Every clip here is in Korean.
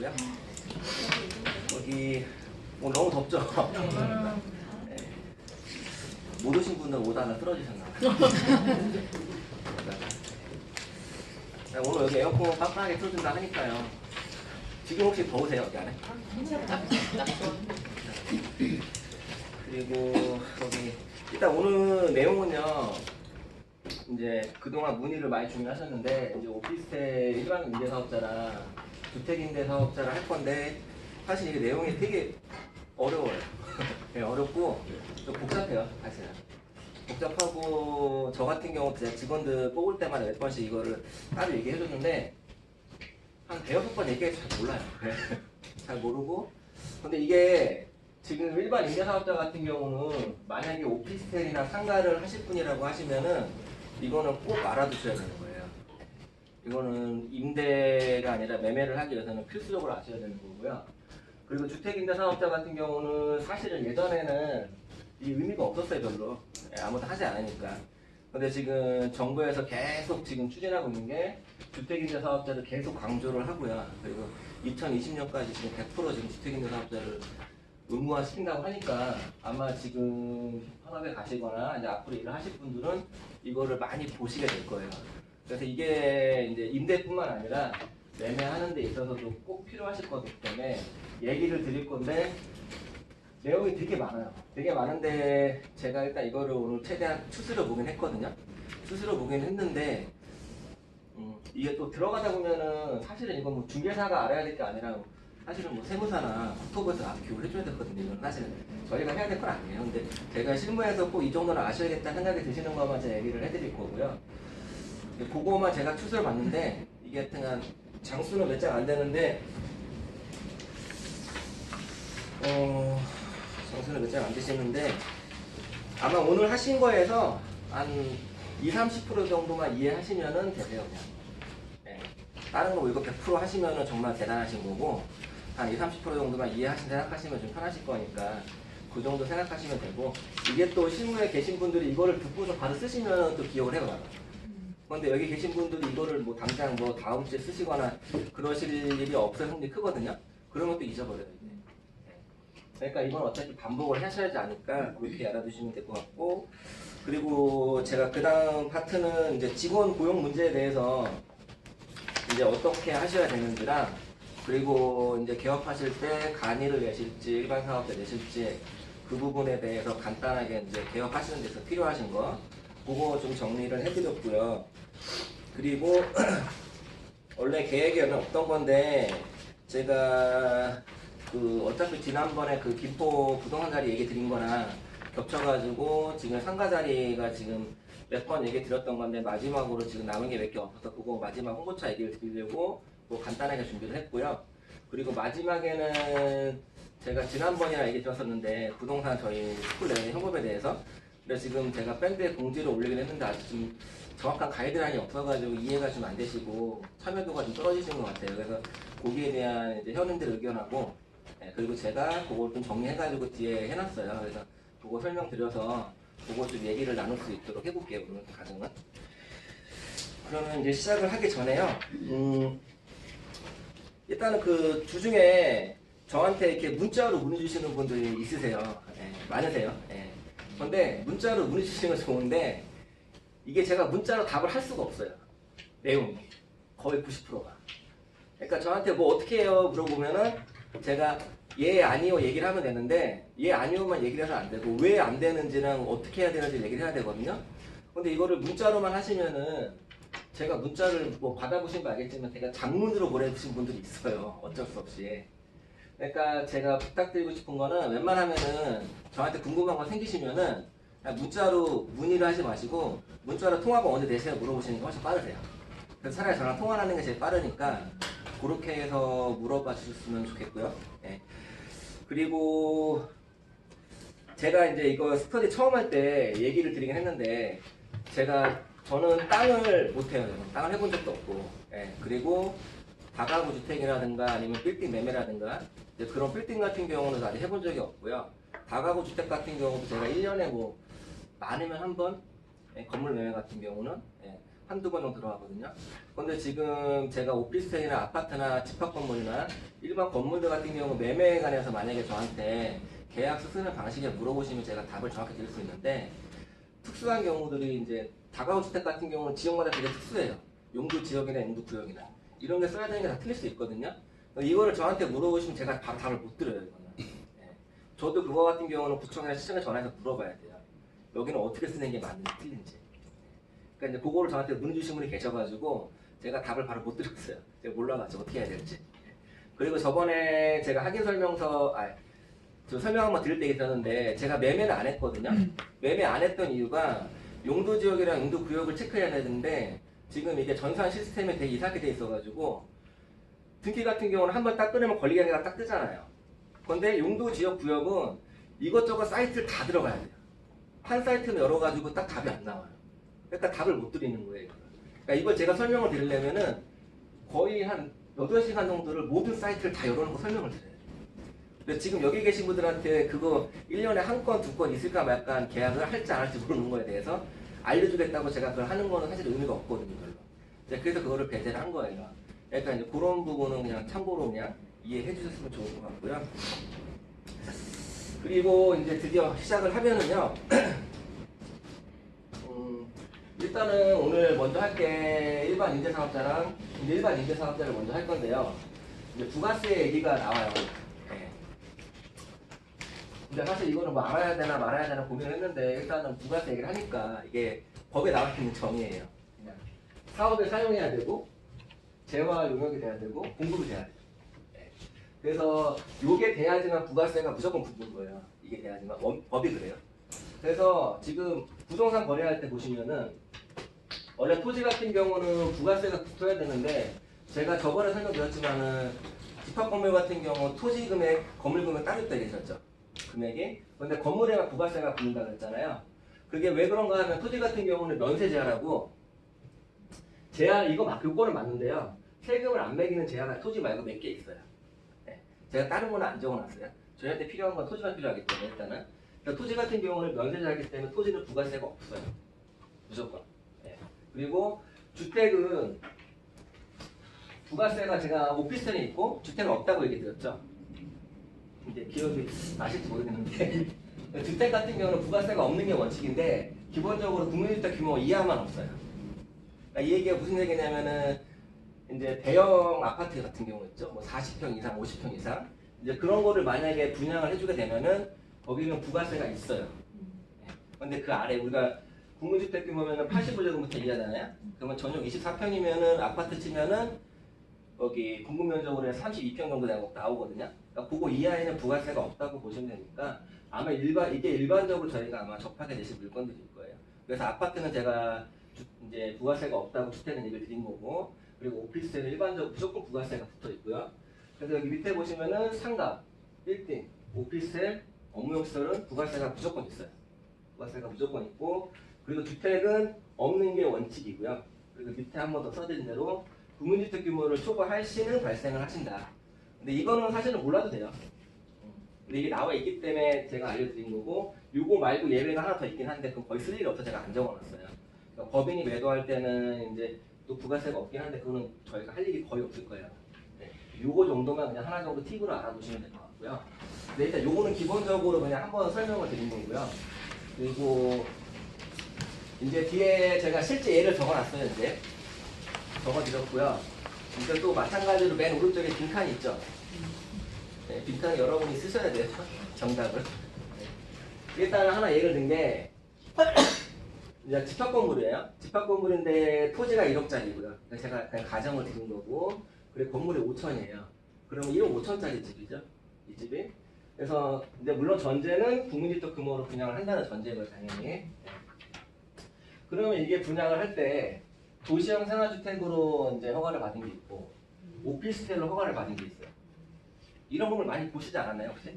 있고요. 여기 오늘 너무 덥죠? 네. 못 오신 분은 오다가 쓰러지셨나 봐요. 오늘 여기 에어컨 빵빵하게 틀어준다 하니까요. 지금 혹시 더우세요, 여기 안에? 그리고 여기 일단 오늘 내용은요. 이제 그동안 문의를 많이 주문하셨는데 이제 오피스텔 일반 임대 사업자랑 주택 임대 사업자를 할 건데 사실 이게 내용이 되게 어려워요. 네, 어렵고 좀 복잡해요, 사실은. 복잡하고 저 같은 경우 제가 직원들 뽑을 때마다 몇 번씩 이거를 따로 얘기해 줬는데 한 대여섯 번 얘기해서 잘 몰라요. 잘 모르고. 근데 이게 지금 일반 임대사업자 같은 경우는 만약에 오피스텔이나 상가를 하실 분이라고 하시면은 이거는 꼭 알아두셔야 되는 거예요. 이거는 임대가 아니라 매매를 하기 위해서는 필수적으로 아셔야 되는 거고요. 그리고 주택임대사업자 같은 경우는 사실은 예전에는 이 의미가 없었어요, 별로. 아무도 하지 않으니까. 근데 지금 정부에서 계속 지금 추진하고 있는 게 주택임대사업자를 계속 강조를 하고요. 그리고 2020년까지 지금 100% 지금 주택임대사업자를 의무화시킨다고 하니까 아마 지금 현업에 가시거나 이제 앞으로 일을 하실 분들은 이거를 많이 보시게 될 거예요. 그래서 이게 이제 임대뿐만 아니라 매매하는 데 있어서도 꼭 필요하실 거기 때문에 얘기를 드릴 건데 내용이 되게 많아요. 되게 많은데 제가 일단 이거를 오늘 최대한 추스려 보긴 했거든요. 추스려 보긴 했는데 이게 또 들어가다 보면은 사실은 이건 뭐 중개사가 알아야 될 게 아니라 사실은 뭐 세무사나 국토부에서 교육을 해줘야 되거든요. 이건 사실은 저희가 해야 될 건 아니에요. 근데 제가 실무에서 꼭 이 정도는 아셔야겠다 생각이 드시는 것만 제가 얘기를 해드릴 거고요. 그거만 제가 추스려 봤는데 이게 하여튼 장수는 몇 장 안 되는데 장수는 몇 장 안 되시는데 아마 오늘 하신 거에서 한 20-30% 정도만 이해하시면은 되세요. 그냥. 네. 다른 거 이거 100% 하시면은 정말 대단하신 거고 한 20-30% 정도만 이해하신 생각하시면 좀 편하실 거니까 그 정도 생각하시면 되고 이게 또 실무에 계신 분들이 이거를 듣고서 바로 쓰시면 또 기억을 해요. 그런데 여기 계신 분들이 이거를 뭐 당장 뭐 다음 주에 쓰시거나 그러실 일이 없을 확률이 크거든요. 그러면 또 잊어버려요. 그러니까 이건 어차피 반복을 하셔야지 않을까 그렇게 알아두시면 될 것 같고 그리고 제가 그 다음 파트는 이제 직원 고용 문제에 대해서 이제 어떻게 하셔야 되는지랑 그리고 이제 개업하실 때 간이를 내실지 일반 사업자 내실지 그 부분에 대해서 간단하게 이제 개업하시는 데서 필요하신 거 그거 좀 정리를 해드렸고요. 그리고 원래 계획에는 없던 건데 제가 그 어차피 지난번에 그 김포 부동산 자리 얘기 드린 거랑 겹쳐가지고 지금 상가 자리가 지금 몇 번 얘기 드렸던 건데 마지막으로 지금 남은 게 몇 개 없어서 그거 마지막 홍보차 얘기를 드리려고 뭐 간단하게 준비를 했고요. 그리고 마지막에는 제가 지난번이랑 얘기 드렸었는데 부동산 저희 스쿨 내 현금에 대해서 그래서 지금 제가 밴드에 공지를 올리긴 했는데 아직 좀 정확한 가이드라인이 없어가지고 이해가 좀 안 되시고 참여도가 좀 떨어지시는 것 같아요. 그래서 거기에 대한 이제 현인들 의견하고 그리고 제가 그걸 좀 정리해가지고 뒤에 해놨어요. 그래서 그거 설명드려서 그거 좀 얘기를 나눌 수 있도록 해볼게요. 오늘 가정은. 그러면 이제 시작을 하기 전에요. 일단은 그 주중에 저한테 이렇게 문자로 문의 주시는 분들이 있으세요. 많으세요. 근데 문자로 문의 주시는 건 좋은데 이게 제가 문자로 답을 할 수가 없어요. 내용이 거의 90%가. 그러니까 저한테 뭐 어떻게 해요 물어보면은 제가 예 아니요 얘기를 하면 되는데 예 아니요만 얘기를 해서 안 되고 왜 안 되는지랑 어떻게 해야 되는지 얘기를 해야 되거든요. 근데 이거를 문자로만 하시면은 제가 문자를 뭐 받아보신 거 알겠지만 제가 장문으로 보내주신 분들이 있어요. 어쩔 수 없이. 그러니까 제가 부탁드리고 싶은 거는 웬만하면은 저한테 궁금한 거 생기시면은 문자로 문의를 하지 마시고 문자로 통화가 언제 되세요 물어보시는 게 훨씬 빠르세요. 그래서 차라리 저랑 통화하는 게 제일 빠르니까 그렇게 해서 물어봐 주셨으면 좋겠고요. 그리고 제가 이제 이거 스터디 처음 할 때 얘기를 드리긴 했는데 저는 땅을 못해요. 땅을 해본 적도 없고 그리고 다가구 주택이라든가 아니면 빌딩 매매라든가 그런 빌딩 같은 경우는 아직 해본 적이 없고요. 다가구 주택 같은 경우도 제가 1년에 뭐 많으면 한 번 건물 매매 같은 경우는 한두 번 정도 들어가거든요. 근데 지금 제가 오피스텔이나 아파트나 집합 건물이나 일반 건물들 같은 경우 매매에 관해서 만약에 저한테 계약서 쓰는 방식에 물어보시면 제가 답을 정확히 드릴 수 있는데, 특수한 경우들이 이제 다가구 주택 같은 경우는 지역마다 되게 특수해요. 용도 지역이나 용도 구역이나 이런 게 써야 되는 게 다 틀릴 수 있거든요. 이거를 저한테 물어보시면 제가 바로 답을 못 드려요. 이거는. 예. 저도 그거 같은 경우는 구청이나 시청에 전화해서 물어봐야 돼요. 여기는 어떻게 쓰는 게 맞는지 틀린지. 그러니까 이제 그거를 저한테 문의 주신 분이 계셔가지고 제가 답을 바로 못 드렸어요. 제가 몰라가지고 어떻게 해야 될지. 그리고 저번에 제가 확인 설명서, 저 설명 한번 드릴 때 있었는데 제가 매매는 안 했거든요. 매매 안 했던 이유가 용도 지역이랑 용도 구역을 체크해야 되는데 지금 이게 전산 시스템에 되게 이상하게 돼 있어가지고 등기 같은 경우는 한번 딱 끊으면 권리관계가 딱 뜨잖아요. 근데 용도 지역 구역은 이것저것 사이트를 다 들어가야 돼요. 한 사이트는 열어가지고 딱 답이 안 나와요. 그러니까 답을 못 드리는 거예요. 그러니까 이걸 제가 설명을 드리려면은 거의 한 8시간 정도를 모든 사이트를 다 열어놓고 설명을 드려요. 근데 지금 여기 계신 분들한테 그거 1년에 한 건, 두 건 있을까 말까 계약을 할지 안 할지 모르는 거에 대해서 알려주겠다고 제가 그걸 하는 거는 사실 의미가 없거든요, 별로. 그래서 그거를 배제를 한 거예요. 그러니까 이제 그런 부분은 그냥 참고로 그냥 이해해 주셨으면 좋을 것 같고요. 그리고 이제 드디어 시작을 하면은요. 일단은 오늘 먼저 할 게 일반 임대사업자랑 일반 임대사업자를 먼저 할 건데요. 이제 부가세 얘기가 나와요. 네. 근데 사실 이거는 뭐 알아야 되나 말아야 되나 고민을 했는데 일단은 부가세 얘기를 하니까 이게 법에 나와 있는 정의예요. 그냥 사업에 사용해야 되고 재화 용역이 돼야 되고 공급이 돼야 돼요. 네. 그래서 이게 돼야지만 부가세가 무조건 붙는 거예요. 이게 돼야지만 법이 그래요. 그래서 지금 부동산 거래할 때 보시면은 원래 토지 같은 경우는 부가세가 붙어야 되는데 제가 저번에 설명드렸지만은 집합 건물 같은 경우 토지 금액, 건물 금액 따로 있다 얘기하셨죠. 금액이. 근데 건물에만 부가세가 붙는다고 했잖아요. 그게 왜 그런가 하면 토지 같은 경우는 면세 제한하고 제한 이거 요거는 맞는데요. 세금을 안 매기는 제한가 토지 말고 몇 개 있어요. 네. 제가 다른 거는 안 적어놨어요. 저희한테 필요한 건 토지만 필요하기 때문에 일단은. 그러니까 토지 같은 경우는 면세제하기 때문에 토지는 부가세가 없어요. 무조건. 네. 그리고 주택은 부가세가 제가 오피스텔에 있고 주택은 없다고 얘기 드렸죠. 이제 기억이 나실지 모르겠는데 주택 같은 경우는 부가세가 없는 게 원칙인데 기본적으로 국민주택 규모 이하만 없어요. 그러니까 이 얘기가 무슨 얘기냐면은 이제 대형 아파트 같은 경우 있죠. 뭐 40평 이상, 50평 이상 이제 그런 거를 만약에 분양을 해주게 되면은 거기는 부가세가 있어요. 근데 그 아래 우리가 국민주택 규모면은 85제곱미터 이하잖아요. 그러면 전용 24평이면은 아파트 치면은 여기 공급 면적으로 해서 32평 정도 나오거든요. 그러니까 그거 이하에는 부가세가 없다고 보시면 되니까 아마 이게 일반적으로 저희가 아마 접하게 되실 물건들일 거예요. 그래서 아파트는 제가 이제 부가세가 없다고 주택은 얘기를 드린 거고, 그리고 오피스텔은 일반적으로 무조건 부가세가 붙어 있고요. 그래서 여기 밑에 보시면은 상가, 빌딩, 오피스텔, 업무용시설은 부가세가 무조건 있어요. 부가세가 무조건 있고, 그리고 주택은 없는 게 원칙이고요. 그리고 밑에 한 번 더 써드린 대로 국민주택 규모를 초과할 시는 발생을 하신다. 근데 이거는 사실은 몰라도 돼요. 근데 이게 나와 있기 때문에 제가 알려드린 거고, 요거 말고 예외가 하나 더 있긴 한데 그건 거의 쓸 일이 없어서 제가 안 적어놨어요. 그러니까 법인이 매도할 때는 이제 또 부가세가 없긴 한데 그거는 저희가 할 일이 거의 없을 거예요. 네. 요거 정도만 그냥 하나 정도 팁으로 알아두시면 될 것 같고요. 근데 일단 요거는 기본적으로 그냥 한번 설명을 드린 거고요. 그리고 이제 뒤에 제가 실제 예를 적어놨어요. 이제 적어드렸고요. 이제 또 마찬가지로 맨 오른쪽에 빈칸이 있죠. 네, 빈칸 여러분이 쓰셔야 돼요. 정답을. 네. 일단 하나 예를 든 게 이제 집합 건물이에요. 집합 건물인데 토지가 1억짜리고요. 제가 그냥 가정을 드린 거고, 그리고 건물이 5천이에요. 그러면 1억 5천짜리 집이죠. 이 집이. 그래서 이제 물론 전제는 국민주택 규모로 분양을 한다는 전제고요, 당연히. 네. 그러면 이게 분양을 할 때 도시형 생활주택으로 이제 허가를 받은 게 있고, 오피스텔로 허가를 받은 게 있어요. 이런 건물 많이 보시지 않았나요, 혹시?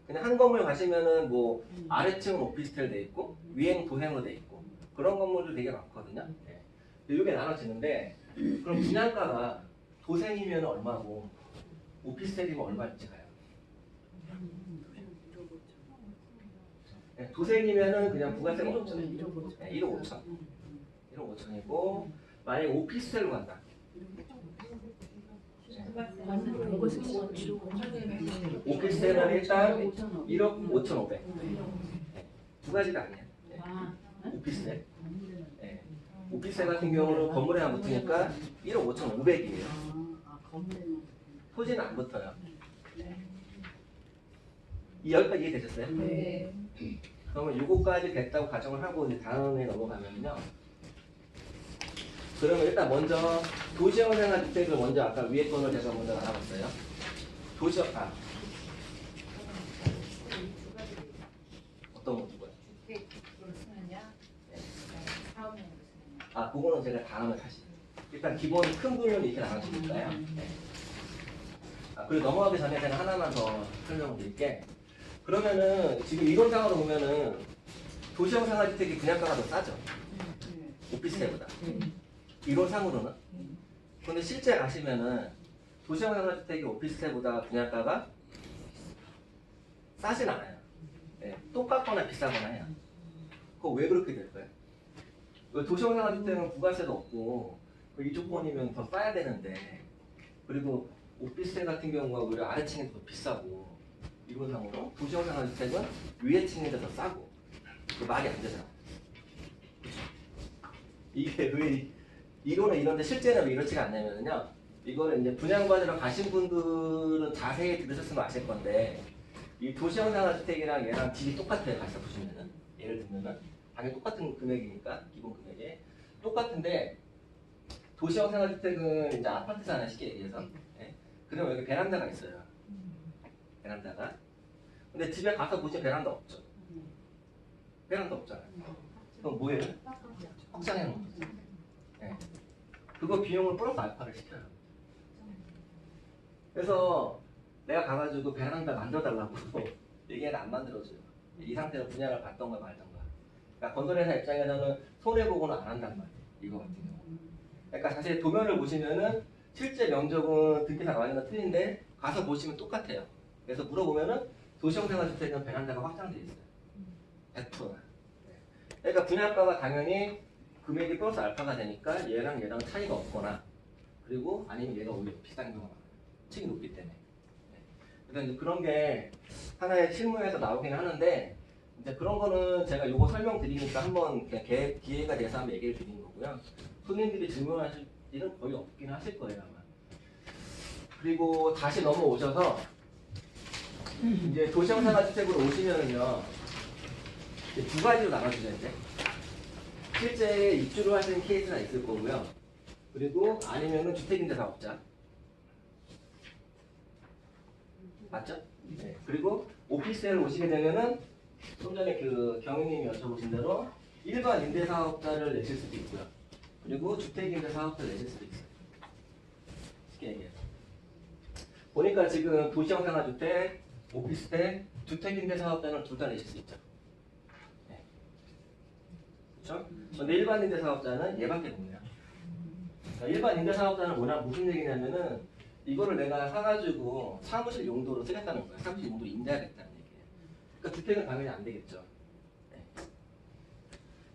그냥 한 건물 가시면은 뭐 아래층은 오피스텔 돼 있고 위에는 도생으로 돼 있고 그런 건물도 되게 많거든요. 네. 이게 나눠지는데 그럼 분양가가 도생이면 얼마고 오피스텔이면 얼마인지 가요? 네, 도생이면은 그냥 부가세가 없죠. 1억 5천. 1억 5천이고 만약에 오피스텔로 간다. 오피스텔은 일단 1억 5,500. 두 가지가 아니야. 오피스텔. 네. 오피스텔 같은 경우는 건물에만 붙으니까 1억 5,500이에요. 토지는 안 붙어요. 이 여기까지 이해되셨어요? 네. 그러면 요거까지 됐다고 가정을 하고 이제 다음에 넘어가면요. 그러면 일단 먼저 도시형 생활주택을 먼저 아까 위에 거를 제가 먼저 알아봤어요. 도시형 어떤 거 누구야? 주택으로 쓰느냐, 사업용으로 쓰느냐. 그거는 제가 다음에 다시. 일단 기본 큰 부분은 이렇게 나눠주니까요. 네. 그리고 넘어가기 전에 제가 하나만 더 설명을 드릴게. 그러면은 지금 이론상으로 보면은 도시형 생활주택이 분양가가 더 싸죠. 오피스텔보다. 이론상으로는. 근데 실제 가시면은 도시형 생활주택이 오피스텔보다 분양가가 싸진 않아요. 네, 똑같거나 비싸거나 해요. 그거 왜 그렇게 될까요? 도시형 생활주택은 부가세도 없고 이쪽 번이면 더 싸야 되는데, 그리고 오피스텔 같은 경우가 오히려 아래층이 더 비싸고, 이론상으로 도시형 생활주택은 위에 층이 더 싸고, 그 말이 안 되잖아. 그쵸? 이게 왜 이론은 이런데 실제는 왜 이렇지가 않냐면요, 이거를 이제 분양받으러 가신 분들은 자세히 들으셨으면 아실 건데, 이 도시형 생활주택이랑 얘랑 집이 똑같아요. 가서 보시면은, 예를 들면은 당연히 똑같은 금액이니까 기본 금액이 똑같은데, 도시형 생활주택은 이제 아파트잖아요, 쉽게 얘기해서. 네? 그러면 여기 베란다가 있어요. 베란다가. 근데 집에 가서 보시면 베란다 없죠. 베란다 없잖아요. 그럼 뭐예요? 확장해 놓은 거죠. 네. 그거 비용을 플러스 알파를 시켜요. 그래서 내가 가가지고 베란다 만들어달라고 얘기해도 안 만들어줘요. 이 상태로 분양을 받던가 말던가. 그러니까 건설회사 입장에서는 손해보고는 안 한단 말이에요. 이거 같은 경우. 그러니까 사실 도면을 보시면은 실제 면적은 등기사 나와 있는 건 틀린데 가서 보시면 똑같아요. 그래서 물어보면은 도시형 생활주택은 베란다가 확장돼 있어요. 100%. 네. 그러니까 분양가가 당연히 금액이 플러스 알파가 되니까 얘랑 차이가 없거나, 그리고 아니면 얘가 오히려 비싼 경우가 많아요. 층이 높기 때문에. 네. 그래서 이제 그런 게 하나의 실무에서 나오긴 하는데, 이제 그런 거는 제가 요거 설명드리니까 한번 그냥 기회가 돼서 한번 얘기를 드린 거고요. 손님들이 질문하실 일은 거의 없긴 하실 거예요, 아마. 그리고 다시 넘어오셔서 이제 도시형 생활주택으로 오시면은요, 이제 두 가지로 나눠주죠. 이제 실제 입주를 하시는 케이스가 있을 거고요. 그리고 아니면은 주택임대 사업자. 맞죠? 네. 그리고 오피스텔 오시게 되면은 좀 전에 그 경위님이 여쭤보신 대로 일반 임대사업자를 내실 수도 있고요. 그리고 주택임대사업자를 내실 수도 있어요. 쉽게 얘기해서. 보니까 지금 도시형 생활주택, 오피스텔, 주택임대사업자는 둘 다 내실 수 있죠. 네. 그렇죠? 근데 일반 임대사업자는 얘밖에 없네요. 그러니까 일반 임대사업자는 무슨 얘기냐면은 이거를 내가 사가지고 사무실 용도로 쓰겠다는 거예요. 사무실 용도로 임대하겠다는 얘기예요. 그러니까 주택은 당연히 안 되겠죠. 네.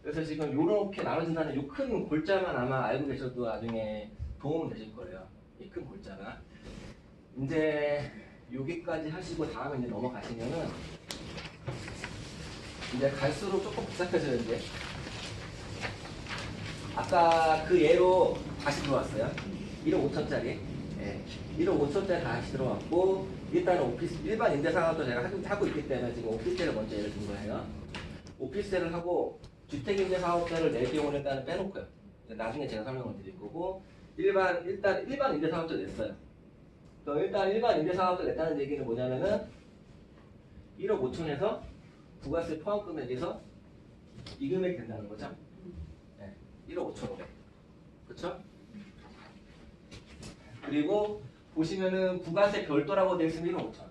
그래서 지금 이렇게 나눠진다는 이 큰 골자만 아마 알고 계셔도 나중에 도움은 되실 거예요. 이 큰 골자가. 이제 여기까지 하시고 다음에 이제 넘어가시면은 이제 갈수록 조금 복잡해져요. 이제 아까 그 예로 다시 들어왔어요. 1억 5천짜리. 네. 1억 5천짜리 다시 들어왔고, 일단은 오피스 일반 임대사업도 제가 하고 있기 때문에 지금 오피스텔을 먼저 예를 든 거예요. 오피스텔을 하고 주택임대사업자를 낼 경우는 일단은 빼놓고요. 나중에 제가 설명을 드릴 거고, 일단 일반 임대사업자 냈어요. 그럼 일단 일반 임대사업자 냈다는 얘기는 뭐냐면은 1억 5천에서 부가세 포함 금액에서 이 금액이 된다는 거죠. 네. 1억 5,500. 그렇죠? 그리고 보시면은 부가세 별도라고 되어 있으면 1억 5천.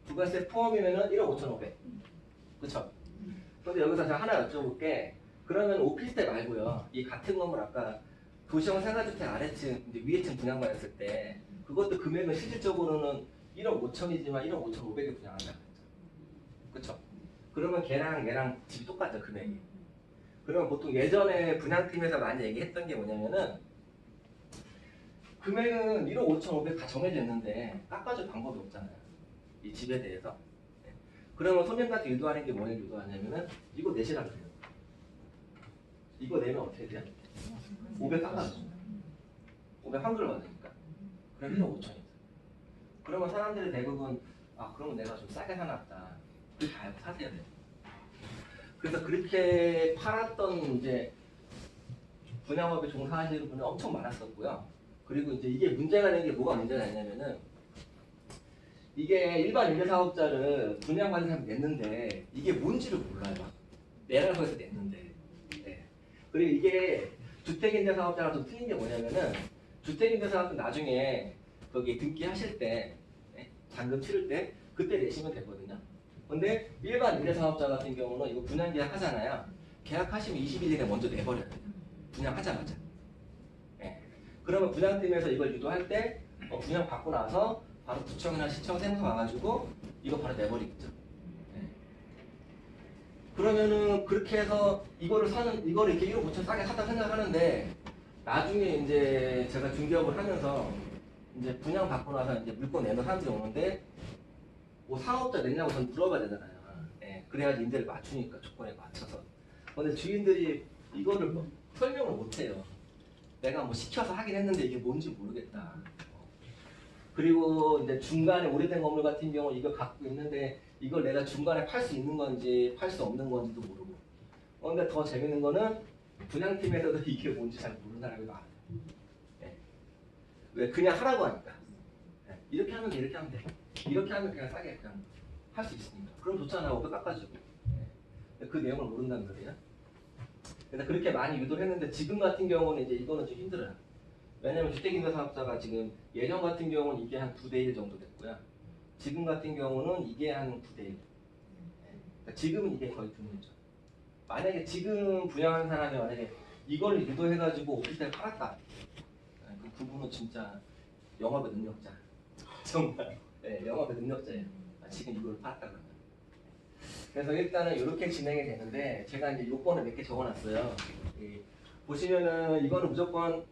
부가세 포함이면은 1억 5,500. 그렇죠? 그런데 여기서 제가 하나 여쭤볼게. 그러면 오피스텔 말고요. 이 같은 건물 아까 도시형 생활주택 아래층, 이제 위에층 분양받았을 때 그것도 금액은 실질적으로는 1억 5천이지만 1억 5,500에 분양한다는 거죠. 그렇죠? 그러면 걔랑 얘랑 집이 똑같죠, 금액이. 그러면 보통 예전에 분양팀에서 많이 얘기했던 게 뭐냐면은 금액은 1억 5,500 다 정해져 있는데 깎아줄 방법이 없잖아요. 이 집에 대해서. 네. 그러면 손님한테 유도하는 게 뭐를 유도하냐면은 이거 내시라 그래요. 이거 내면 어떻게 돼요? 500 깎아줘. 500 환급을 받으니까. 그럼 1억 5천이죠. 그러면 사람들이 대부분 아 그러면 내가 좀 싸게 사놨다. 그렇게 알고 사세요. 그래서 그렇게 팔았던 이제 분양업에 종사하시는 분이 엄청 많았었고요. 그리고 이제 이게 문제가 된 게 뭐가 문제가 있냐면은 이게 일반 임대사업자를 분양받는 사람이 냈는데 이게 뭔지를 몰라요. 내라고 해서 냈는데. 네. 그리고 이게 주택임대사업자랑 좀 틀린 게 뭐냐면은 주택임대사업자 나중에 거기 등기하실 때 잔금 치를 때 그때 내시면 되거든요. 근데 일반 임대사업자 같은 경우는 이거 분양계약 하잖아요. 계약하시면 21일에 먼저 내버려야 돼요. 분양하자마자. 네. 그러면 분양팀에서 이걸 유도할 때 분양 받고 나서 바로 구청이나 시청 세무서 와가지고 이거 바로 내버리겠죠. 네. 그러면은 그렇게 해서 이거를 이렇게 1억 5천 싸게 샀다 생각하는데 나중에 이제 제가 중개업을 하면서 이제 분양 받고 나서 이제 물건 내는 사람들이 오는데 뭐 사업자 냈냐고 전 물어봐야 되잖아요. 예, 그래야지 임대를 맞추니까 조건에 맞춰서. 근데 주인들이 이거를 뭐 설명을 못해요. 내가 뭐 시켜서 하긴 했는데 이게 뭔지 모르겠다. 그리고 이제 중간에 오래된 건물 같은 경우 이거 갖고 있는데 이걸 내가 중간에 팔 수 있는 건지 팔 수 없는 건지도 모르고. 근데 더 재밌는 거는 분양팀에서도 이게 뭔지 잘 모르는 사람이 많아요. 예. 왜 그냥 하라고 하니까. 예. 이렇게 하면 돼, 이렇게 하면 돼. 이렇게 하면 그냥 싸게 그냥 할 수 있으니까. 그럼 좋잖아, 500 깎아주고. 예. 그 내용을 모른다는 거예요. 그래서 그렇게 많이 유도를 했는데 지금 같은 경우는 이제 이거는 좀 힘들어요. 왜냐면 주택임대사업자가 지금 예전 같은 경우는 이게 한 9대 1 정도 됐고요. 지금 같은 경우는 이게 한 9대 1. 그러니까 지금은 이게 거의 드물죠. 만약에 지금 분양하는 사람이 만약에 이걸 유도해가지고 오피스텔 팔았다. 그분은 진짜 영업의 능력자. 정말. 네, 영업의 능력자예요. 지금 이걸 팔았다 그러면. 그래서 일단은 이렇게 진행이 되는데 제가 이제 요건을 몇 개 적어놨어요. 보시면은 이거는 무조건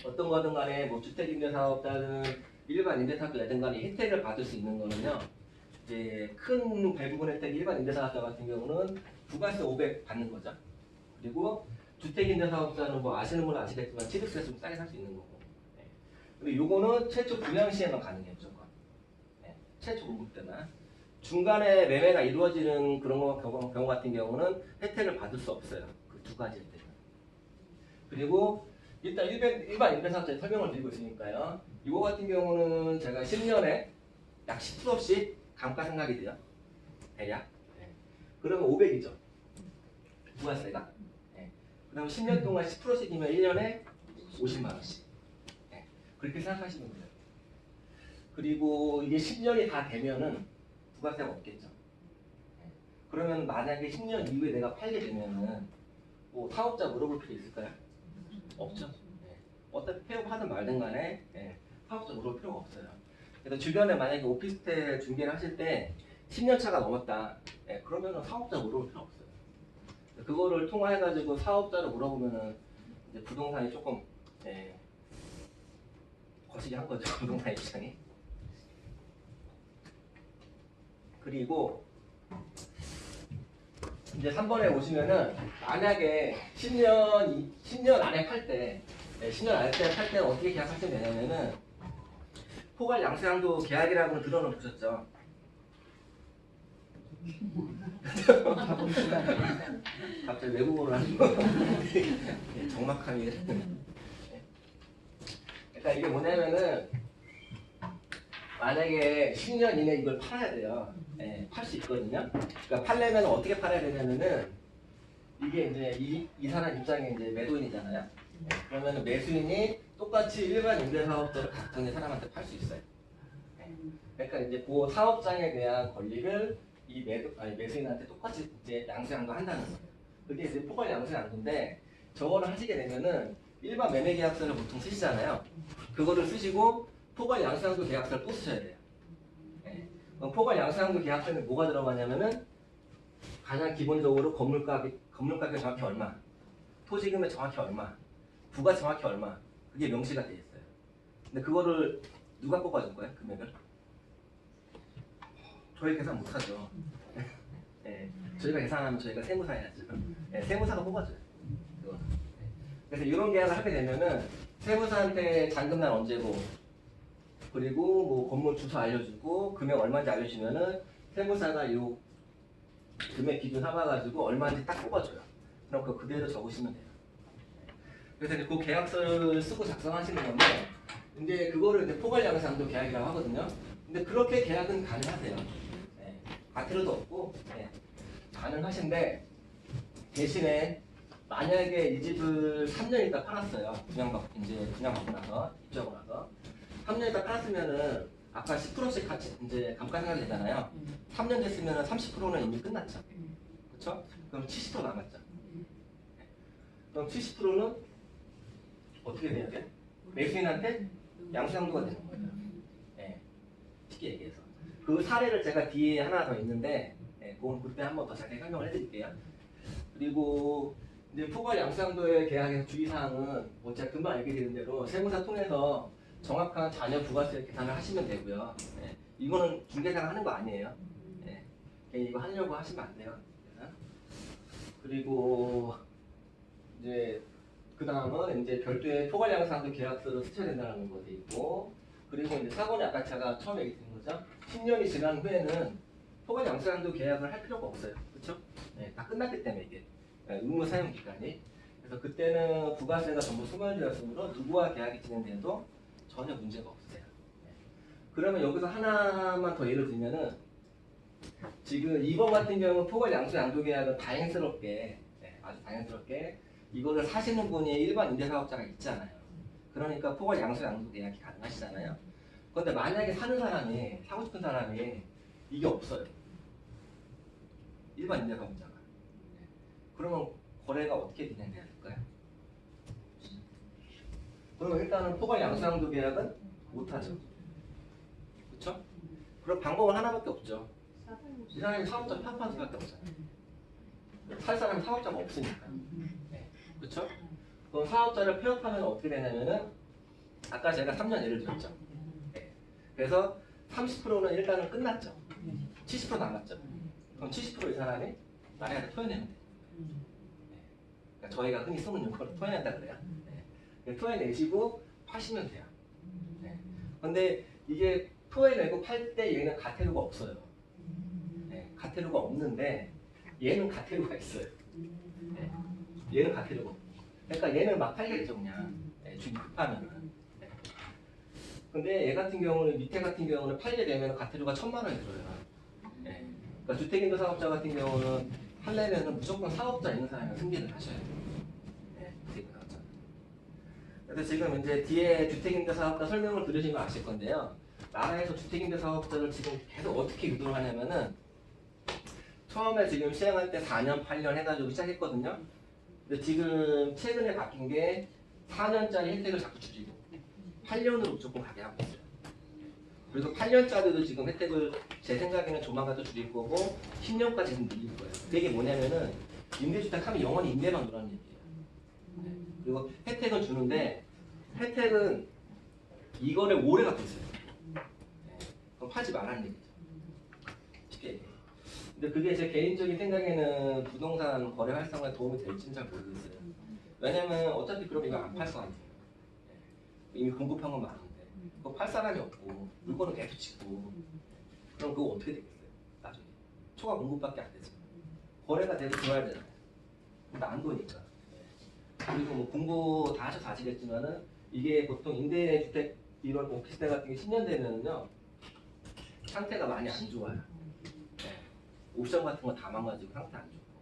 어떤 거든 간에 뭐 주택임대사업자든 일반 임대사업자든 간에 혜택을 받을 수 있는 거는요. 이제 큰 대부분 혜택 일반 임대사업자 같은 경우는 부가세 500 받는 거죠. 그리고 주택임대사업자는 뭐 아시는 분은 아시겠지만 취득세에서 좀 싸게 살 수 있는 거고. 네. 그리고 요거는 최초 분양 시에만 가능해요, 무조건. 네. 최초 공급 때만. 중간에 매매가 이루어지는 그런 경우 같은 경우는 혜택을 받을 수 없어요. 그 두 가지 혜택은. 그리고 일단 일반 임대사업자에 설명을 드리고 있으니까요. 이거 같은 경우는 제가 10년에 약 10%씩 감가상각이 돼요. 대략. 네. 그러면 500이죠. 부가세가. 네. 그럼 10년 동안 10%씩이면 1년에 50만 원씩. 네. 그렇게 생각하시면 돼요. 그리고 이게 10년이 다 되면은 부가세가 없겠죠. 네. 그러면 만약에 10년 이후에 내가 팔게 되면은 뭐 사업자 물어볼 필요 있을까요? 없죠. 네. 어차피 폐업하든 말든 간에 네. 사업자 물어볼 필요가 없어요. 그래서 주변에 만약에 오피스텔 중개를 하실 때 10년 차가 넘었다. 네. 그러면 사업자 물어볼 필요 없어요. 그거를 통화해가지고 사업자를 물어보면은 이제 부동산이 조금 거시기 한 거죠. 부동산 입장이. 그리고 이제 3번에 오시면은 만약에 10년 안에 팔 때, 10년 안에 팔 때는 어떻게 계약하시면 되냐면은 포괄 양수양도 계약이라고는 들어는 보셨죠? 갑자기 외국어를 하는 거. 정막함이. 그러니까 이게 뭐냐면은 만약에 10년 이내 이걸 팔아야 돼요. 팔 수 있거든요. 그러니까 팔려면 어떻게 팔아야 되냐면은 이게 이제 이 사람 입장에 이제 매도인이잖아요. 그러면은 매수인이 똑같이 일반 임대사업자를 갖고 있는 사람한테 팔 수 있어요. 그러니까 이제 그 사업장에 대한 권리를 이 매수인한테 똑같이 이제 양수양도 한다는 거예요. 그게 이제 포괄 양수양도인데 저거를 하시게 되면은 일반 매매계약서를 보통 쓰시잖아요. 그거를 쓰시고 포괄 양수양도 계약서를 또 쓰셔야 돼요. 그럼 포괄 양수양도 계약서에는 뭐가 들어가냐면은 가장 기본적으로 건물가 건물 가격 정확히 얼마, 토지 금액 정확히 얼마, 부가 정확히 얼마, 그게 명시가 돼 있어요. 근데 그거를 누가 뽑아줄 거예요? 금액을? 저희 계산 못하죠. 네, 저희가 계산하면 저희가 세무사 해야죠. 네, 세무사가 뽑아줘요. 그거는. 네. 그래서 이런 계약을 하게 되면은 세무사한테 잔금날 언제고, 그리고 뭐 건물 주소 알려주고 금액 얼마인지 알려주면은 세무사가 요 금액 기준 삼아가지고 얼마인지 딱 뽑아줘요. 그럼 그거 그대로 적으시면 돼요. 그래서 이제 그 계약서를 쓰고 작성하시는 건데, 이제 그거를 이제 포괄양상도 계약이라고 하거든요. 근데 그렇게 계약은 가능하세요. 네. 과태료도 없고, 네. 가능하신데, 대신에 만약에 이 집을 3년 있다 팔았어요. 분양받고 나서, 입주하고 나서. 3년 있다 팔았으면은, 아까 10%씩 같이 이제 감가상각이 되잖아요. 3년 됐으면은 30%는 이미 끝났죠. 그렇죠? 그럼 70% 남았죠. 그럼 70%는 어떻게 돼야 돼? 매수인한테 양수양도가 되는 거예요. 네. 쉽게 얘기해서. 그 사례를 제가 뒤에 하나 더 있는데, 네, 그건 그때 한번 더 자세히 설명을 해드릴게요. 그리고 이제 포괄 양수양도의 계약에서 주의사항은 뭐 제가 금방 얘기드린 대로 세무사 통해서 정확한 자녀 부가세 계산을 하시면 되고요. 네. 이거는 중개사가 하는 거 아니에요. 네. 괜히 이거 하려고 하시면 안 돼요. 그리고 이제 그 다음은 이제 별도의 포괄양수양도 계약서를 쓰셔야 된다는 것도 있고, 그리고 이제 사고는 아까 제가 처음에 얘기했던 거죠. 10년이 지난 후에는 포괄양수양도 계약을 할 필요가 없어요. 그렇죠? 네, 다 끝났기 때문에 이게 의무 사용 기간이. 그래서 그때는 부가세가 전부 소멸되었으므로 누구와 계약이 진행돼도 전혀 문제가 없어요. 네. 그러면 여기서 하나만 더 예를 들면은 지금 2번 같은 경우는 포괄양수양도 계약은 다행스럽게, 네, 아주 다행스럽게 이거를 사시는 분이 일반 임대사업자가 있잖아요. 그러니까 포괄 양수 계약이 가능하시잖아요. 그런데 만약에 사고 싶은 사람이 이게 없어요. 일반 임대사업자가. 그러면 거래가 어떻게 진행돼야 될까요? 그러면 일단은 포괄 양수 계약은 못하죠. 그렇죠? 그럼 방법은 하나밖에 없죠. 이 사람이 사업자 폐업하는 수밖에 없잖아요. 살 사람이 사업자가 없으니까. 그렇죠? 그럼 사업자를 폐업하면 어떻게 되냐면은 아까 제가 3년 예를 들었죠. 네. 그래서 30%는 일단은 끝났죠. 70% 남았죠. 그럼 70%이 사람이 나라에다 토해내면 돼요. 네. 그러니까 저희가 흔히 쓰는 용어로 토해낸다 그래요. 네. 토해내시고 파시면 돼요. 네. 근데 이게 토해내고 팔 때 얘는 가태료가 없어요. 네. 가태료가 없는데 얘는 가태료가 있어요. 네. 얘는 가태료가 없고. 그러니까 얘는 막 팔겠죠 그냥. 네, 주기 급하면은. 네. 근데 얘 같은 경우는 밑에 같은 경우는 팔게 되면 가태료가 1,000만 원이 들어요. 네. 그러니까 주택임대 사업자 같은 경우는 하려면은 무조건 사업자 있는 사람이 승계를 하셔야 돼요. 네, 주택임대 사업자. 그래서 지금 이제 뒤에 주택임대 사업자 설명을 들으시면 아실 건데요. 나라에서 주택임대 사업자를 지금 계속 어떻게 유도를 하냐면은 처음에 지금 시행할 때 4년, 8년 해가지고 시작했거든요. 근데 지금 최근에 바뀐 게 4년짜리 혜택을 자꾸 줄이고 8년으로 무조건 가게 하고 있어요. 그래서 8년짜리도 지금 혜택을 제 생각에는 조만간 또 줄일 거고 10년까지 늘릴 거예요. 그게 뭐냐면은 임대주택 하면 영원히 임대만 두라는 얘기예요. 네. 그리고 혜택은 주는데 혜택은 이거를 오래 갖고 있어요. 네. 그럼 팔지 말라는 얘기죠. 쉽게 얘기해요. 근데 그게 제 개인적인 생각에는 부동산 거래 활성화에 도움이 될지는 잘 모르겠어요. 왜냐면 어차피 그럼 이거 안 팔 거 아니에요. 이미 공급한 건 많은데 그거 팔 사람이 없고 물건은 계속 짓고 그럼 그거 어떻게 되겠어요? 나중에 초과 공급밖에 안 되죠. 거래가 돼도 들어야 되잖아요. 근데 안 도니까. 그리고 뭐 공부 다 하셔서 아시겠지만은 이게 보통 임대주택 이런 오피스텔 같은 게 10년 되면은요 상태가 많이 안 좋아요. 옵션 같은 거 다 망가지고 상태 안 좋고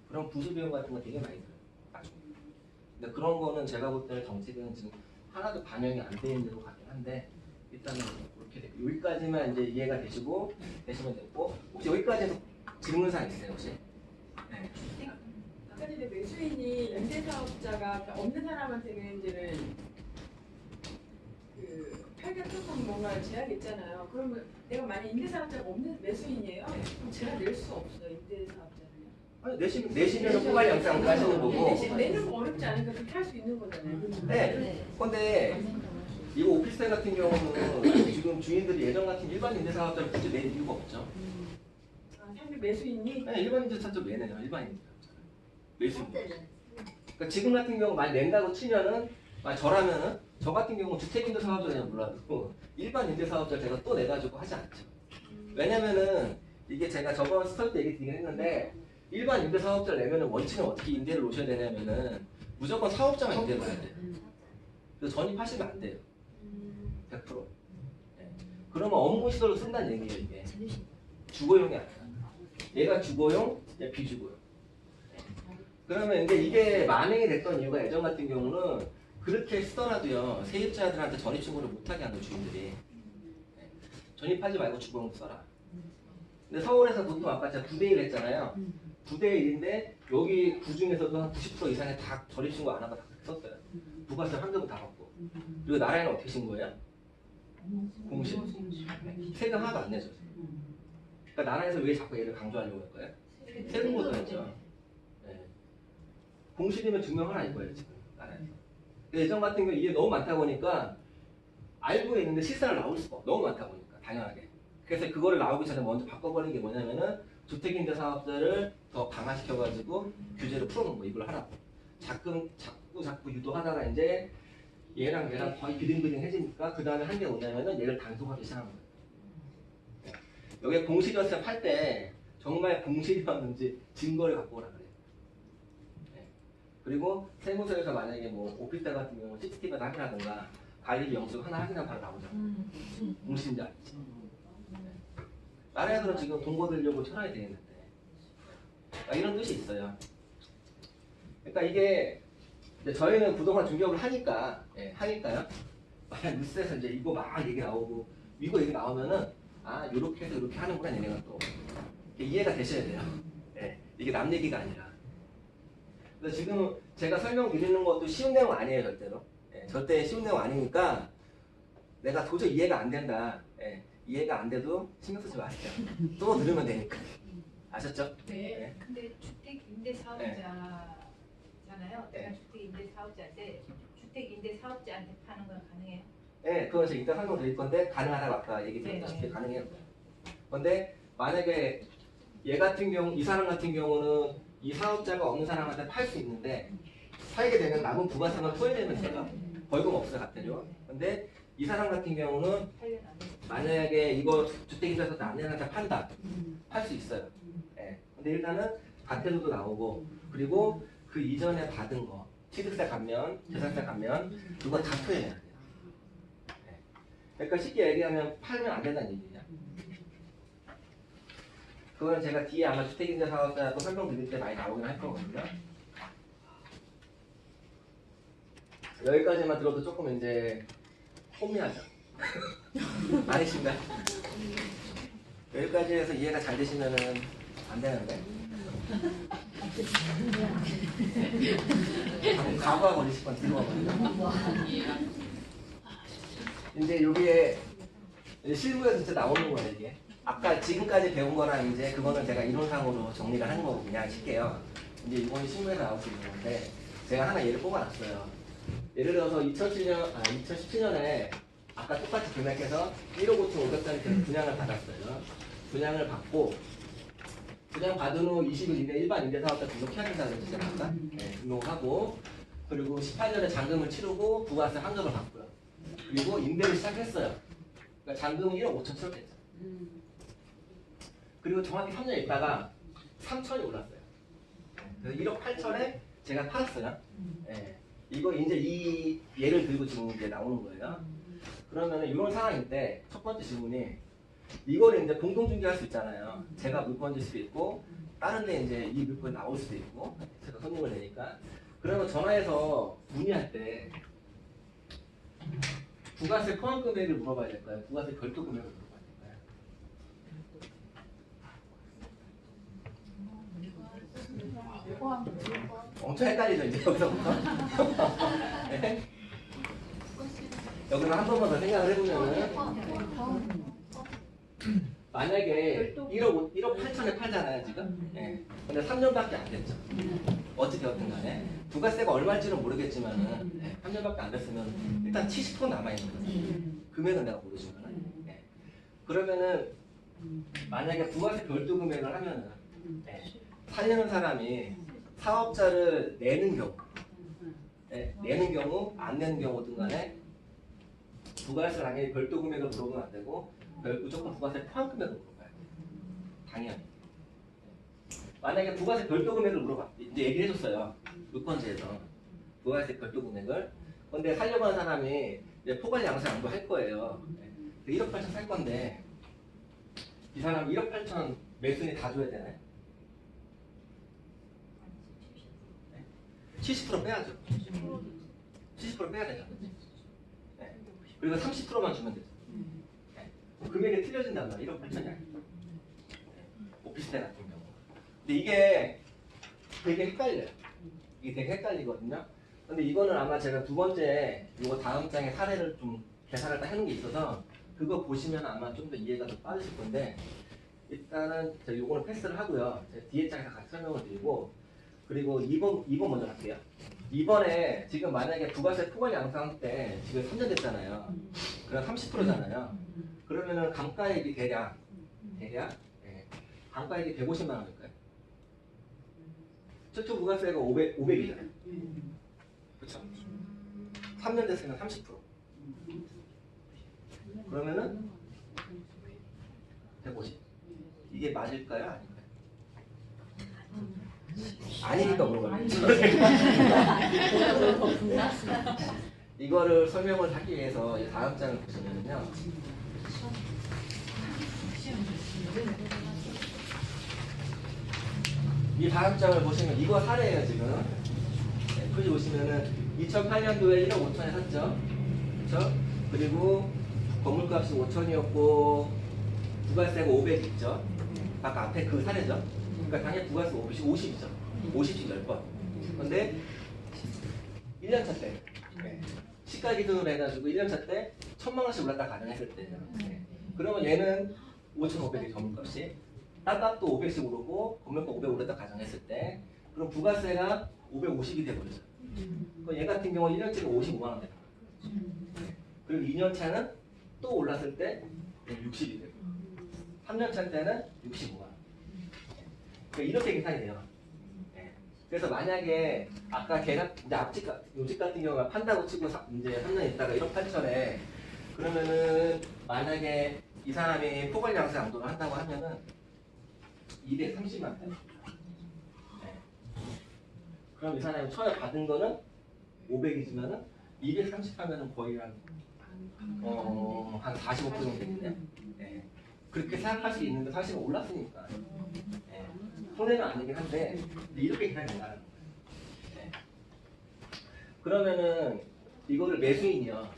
그럼 부수 비용 같은 거 되게 많이 들어요. 나중에. 근데 그런 거는 제가 볼 때는 정책은 지금 하나도 반영이 안 돼 있는 대로 가긴 한데 일단은 그렇게 되고 여기까지만 이제 이해가 되시면 되고 혹시 여기까지도 질문사항 있으세요 혹시? 네. 아까 전에 매수인이 임대사업자가 없는 사람한테는 이제는 그 팔겠다는 뭔가 제약이 있잖아요. 그러면 내가 만약 임대사업자가 없는 매수인이에요? 네. 그럼 제가 낼 수 없어요 임대사업자를요? 아니, 내시면은 포괄 영상도 하시는 거고. 내는 거 어렵지 않으니까 그렇게 할 수 있는 거잖아요. 네. 근데 이거 오피스텔 같은 경우는 지금 주인들이 예전 같은 일반 임대사업자를 굳이 낼 이유가 없죠. 아, 사실 매수인이 네, 일반 임대사업자 왜 내냐? 일반 임대사업자. 매수. 그러니까 지금 같은 경우 많이 낸다고 치면은 저라면은 저 같은 경우 주택임대사업자는 몰라도 일반 임대사업자 제가 또 내가지고 하지 않죠. 왜냐면은 이게 제가 저번 스타트 때 얘기 드리긴 했는데 일반 임대사업자를 내면은 원칙은 어떻게 임대를 놓으셔야 되냐면은 무조건 사업자만 임대를 놔야 돼요. 그래서 전입하시면 안 돼요. 100%. 네. 그러면 업무 시설로 쓴다는 얘기예요 이게. 주거용이 아니라. 얘가 주거용, 얘 비주거용. 그러면 이제 이게 만행이 됐던 이유가 예전 같은 경우는 그렇게 쓰더라도요 세입자들한테 전입 신고를 못하게 하는 주인들이 전입하지 말고 주거용 써라. 근데 서울에서 보통 아까 제가 9대1 했잖아요. 9대1인데 여기 구 중에서도 한 90% 이상의 다 전입 신고 안 하고 다 썼어요. 부가세 환급은 다 받고. 그리고 나라에는 어떻게 신고해요? 공시. 세금 하나도 안 내죠. 그러니까 나라에서 왜 자꾸 얘를 강조하려고 할 거예요? 세금 걷어야죠. 공실이면 증명하라 이거예요 지금 나라에서. 예전 같은 경우 이게 너무 많다 보니까 알고 있는데 실사를 나올 수가 없어. 너무 많다 보니까 당연하게. 그래서 그거를 나오기 전에 먼저 바꿔버린 게 뭐냐면은 주택임대사업자를 더 강화시켜가지고 규제를 풀어놓은 거 이걸 하라고. 자꾸 유도하다가 이제 얘랑 거의 비등비등해지니까 그 다음에 한 게 뭐냐면은 얘를 단속하기 시작한 거예요. 여기 공실이었을 때 팔 때 정말 공실이었는지 증거를 갖고 오라 그래요. 그리고 세무서에서 만약에 뭐 오피스텔 같은 경우 CCTV를 확인하든가 관리비 영수증 하나 확인하면 바로 나오잖아. 공실인지 아닌지. 나라에서는 지금 돈 거들려고 쳐놔야 되는데 이런 뜻이 있어요. 그러니까 이게 저희는 그동안 중개업을 하니까요. 만약 뉴스에서 이제 이거 막 얘기 나오고 이거 얘기 나오면은 요렇게 해서 이렇게 하는구나 얘네가 또 이해가 되셔야 돼요. 이게 남 얘기가 아니라. 그래서 지금 제가 설명드리는 것도 쉬운 내용 아니에요 절대로. 절대 쉬운 내용 아니니까 내가 도저히 이해가 안 된다. 이해가 안 돼도 신경 쓰지 마세요. 또 들으면 되니까. 아셨죠? 네. 근데 주택 임대 사업자잖아요. 내가 주택 임대 사업자인데 주택 임대 사업자한테 파는 건 가능해요? 네, 그건 제가 이따 설명드릴 건데 가능하다고 아까 얘기 드렸다시피 가능해요. 근데 만약에 얘 같은 경우, 이 사람 같은 경우는 이 사업자가 없는 사람한테 팔 수 있는데 팔게 되면 남은 부가세만 토해내면 돼요. 벌금 없어요, 같아요. 근데 이 사람 같은 경우는 만약에 이거 주택임대사업자 남녀한테 판다. 팔 수 있어요. 근데 일단은 과태료도 나오고 그리고 그 이전에 받은 거 취득세 감면, 재산세 감면 그거 다 토해내야 돼요. 그러니까 쉽게 얘기하면 팔면 안 된다는 얘기예요. 그거는 제가 뒤에 아마 주택임대사업자도 설명드릴 때 많이 나오긴 할 거거든요. 여기까지만 들어도 조금 이제 혼미하죠. 아니신가요? 여기까지 해서 이해가 잘 되시면은 안 되는데. 과거하고 걸리실 건 뒤로 가거든요. 이제 여기에 실무에서 진짜 나오는 거예요, 이게. 아까 지금까지 배운 거랑 이제 그거는 제가 이론상으로 정리를 하는 거고 그냥 칠게요. 이제 이번에 실무에서 나올 수 있는 건데 제가 하나 예를 뽑아놨어요. 예를 들어서 2017년에 아까 똑같이 금액해서 1억 5천 500짜리 분양을 받았어요. 분양을 받고 분양 받은 후 20일 이내 일반 임대사업자 등록해야 된다는 뜻을 아까 등록하고 그리고 18년에 잔금을 치르고 부가세 환급을 받고요. 그리고 임대를 시작했어요. 그러니까 잔금은 1억 5천 치렀겠죠. 그리고 정확히 3년 있다가 3천이 올랐어요. 그래서 1억 8천에 제가 팔았어요. 이거 이제 이 예를 들고 지금 이제 나오는 거예요. 그러면은 이런 상황일 때 첫 번째 질문이 이거를 이제 공동 중개할 수 있잖아요. 제가 물건 줄 수도 있고 다른 데 이제 이 물건이 나올 수도 있고 제가 손님을 내니까 그러면 전화해서 문의할 때 부가세 포함 금액을 물어봐야 될까요? 부가세 별도 금액을 물어봐야 될까요? 엄청 헷갈리죠 이제 여기서부터. 네? 여기는 한 번만 더 생각을 해보면은 만약에 1억 8천에 팔잖아요 지금. 예. 근데 3년밖에 안 됐죠. 어찌 되었든 간에 부가세가 얼마일지는 모르겠지만은 3년밖에 안 됐으면 일단 70% 남아 있는 거죠. 금액은 내가 모르지만은. 예. 그러면은 만약에 부가세 별도 금액을 하면은 살려는 사람이 사업자를 내는 경우, 내는 경우, 안 내는 경우든 간에 부가세 당연히 별도 금액을 물어보면 안 되고 무조건 부가세 포함 금액을 물어봐야 돼요. 당연히. 만약에 부가세 별도 금액을 물어봐. 이제 얘기를 해줬어요. 유권자에서 부가세 별도 금액을. 근데 살려고 하는 사람이 이제 포괄 양산 양도할 거예요. 1억 8천 살 건데 이 사람 1억 8천 매수인이 다 줘야 되나요? 70% 빼야죠. 70% 빼야 되잖아요. 네. 그리고 30%만 주면 되죠. 네. 금액이 틀려진단 말이에요. 1억 8천이 아니고. 오피스텔 같은 경우. 근데 이게 되게 헷갈려요. 이게 되게 헷갈리거든요. 근데 이거는 아마 제가 두 번째 이거 다음 장에 사례를 좀 계산을 딱 해놓은 게 있어서 그거 보시면 아마 좀 더 이해가 더 빠르실 건데 일단은 제가 이거는 패스를 하고요. 제가 뒤에 장에서 같이 설명을 드리고 그리고 2번 먼저 할게요. 2번에 지금 만약에 부가세 포괄 양상 때 지금 3년 됐잖아요. 그럼 30%잖아요. 그러면은 감가액이 대략 감가액이 150만 원일까요? 최초 부가세가 500이잖아요. 그렇죠? 3년 됐으면 30%. 그러면은 150. 이게 맞을까요? 아닐까요? 아니니까 물어봐요. 이거를 설명을 하기 위해서 이 다음 장을 보시면요. 이 다음 장을 보시면 이거 사례예요 지금. 여기 보시면은 2008년도에 1억 5천에 샀죠. 그렇죠? 그리고 건물값이 5천이었고 부가세가 500 있죠. 아까 앞에 그 사례죠. 그러니까 당연히 부가세 50이죠. 50씩 10번. 근데 1년차 때 시가 기준으로 해가지고 1년차 때 1,000만 원씩 올랐다 가정했을 때예요. 그러면 얘는 5,500이 건물값이 땅값도 500씩 오르고 건물값 500 올랐다 가정했을 때 그럼 부가세가 550이 돼버리죠. 그럼 얘 같은 경우 1년치가 55만 원 되는 거예요. 그리고 2년차는 또 올랐을 때 60이 되고 3년차 때는 65만 원. 그러니까 이렇게 계산이 돼요. 그래서 만약에 아까 걔가 이제 요집 같은 경우가 판다고 치고 이제 3년 있다가 1억 8천에 그러면은 만약에 이 사람이 포괄 양세 양도를 한다고 하면은 230만 원. 그럼 이 사람이 처음에 받은 거는 500이지만은 230 하면은 거의 한 45% 정도 되거든요. 그렇게 생각할 수 있는데 사실은 올랐으니까. 손해는 아니긴 한데 이렇게 계산이 된다는 거예요. 그러면은 이거를 매수인이요.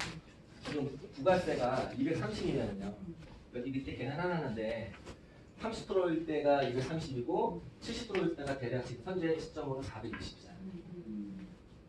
지금 부가세가 230이면은요. 여기 밑에 계산하는데 30%일 때가 230이고 70%일 때가 대략 지금 현재 시점으로 420이잖아요.